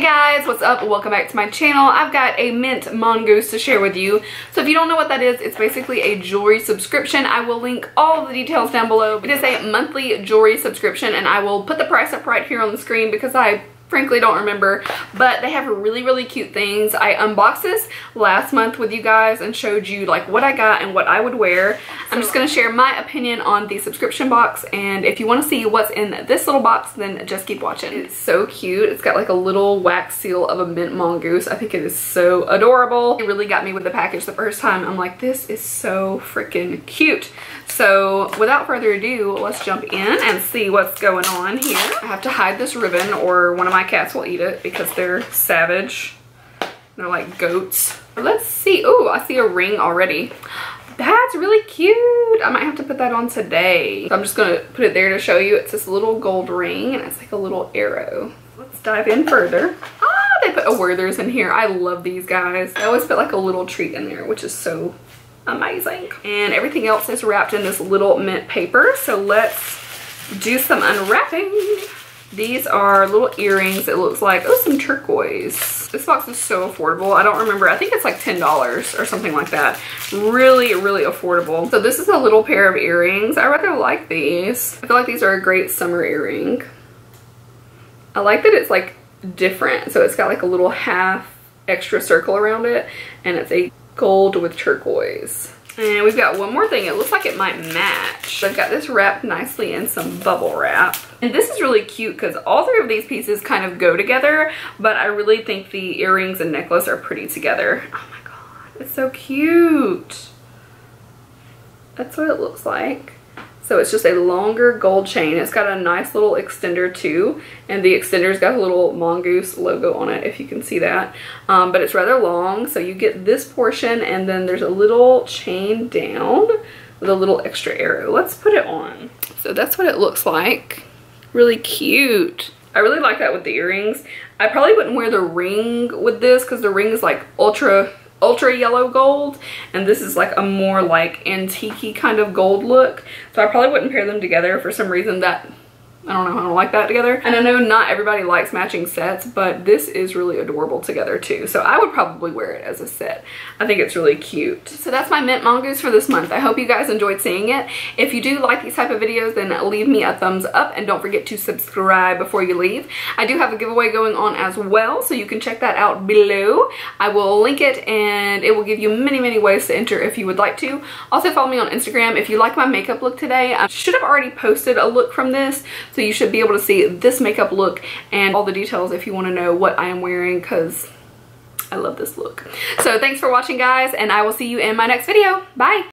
guys, what's up? Welcome back to my channel. I've got a mint mongoose to share with you. So if you don't know what that is, it's basically a jewelry subscription. I will link all of the details down below. It is a monthly jewelry subscription and I will put the price up right here on the screen because I frankly don't remember, but they have really cute things. I unboxed this last month with you guys and showed you like what I got and what I would wear. I'm just going to share my opinion on the subscription box, and if you want to see what's in this little box, then just keep watching. It's so cute. It's got like a little wax seal of a mint mongoose. I think it is so adorable. It really got me with the package the first time. I'm like, this is so freaking cute. So without further ado, let's jump in and see what's going on here. I have to hide this ribbon or one of my cats will eat it because they're savage. They're like goats. Let's see. Oh, I see a ring already. That's really cute. I might have to put that on today. So I'm just gonna put it there to show you. It's this little gold ring and it's like a little arrow. Let's dive in further. Ah, they put a Werther's in here. I love these guys. I always put like a little treat in there, which is so amazing. And everything else is wrapped in this little mint paper. So let's do some unwrapping. These are little earrings. It looks like, oh, some turquoise. This box is so affordable. I don't remember. I think it's like $10 or something like that. Really affordable. So this is a little pair of earrings. I rather like these. I feel like these are a great summer earring. I like that it's like different. So it's got like a little half extra circle around it, and it's a gold with turquoise. And we've got one more thing. It looks like it might match. I've got this wrapped nicely in some bubble wrap. And this is really cute because all three of these pieces kind of go together, but I really think the earrings and necklace are pretty together. Oh my god, it's so cute. That's what it looks like. So it's just a longer gold chain. It's got a nice little extender too. And the extender's got a little mongoose logo on it, if you can see that. But it's rather long. So you get this portion and then there's a little chain down with a little extra arrow. Let's put it on. So that's what it looks like. Really cute. I really like that with the earrings. I probably wouldn't wear the ring with this because the ring is like ultra yellow gold, and this is like a more like antique-y kind of gold look, so I probably wouldn't pair them together. For some reason that I don't know, I don't like that together. And I know not everybody likes matching sets, but this is really adorable together too, so I would probably wear it as a set. I think it's really cute. So that's my mint mongoose for this month. I hope you guys enjoyed seeing it. If you do like these type of videos, then leave me a thumbs up and don't forget to subscribe before you leave. I do have a giveaway going on as well, so you can check that out below. I will link it and it will give you many ways to enter if you would like to. Also follow me on Instagram. If you like my makeup look today, I should have already posted a look from this, so you should be able to see this makeup look and all the details if you want to know what I am wearing, because I love this look. So thanks for watching, guys, and I will see you in my next video. Bye.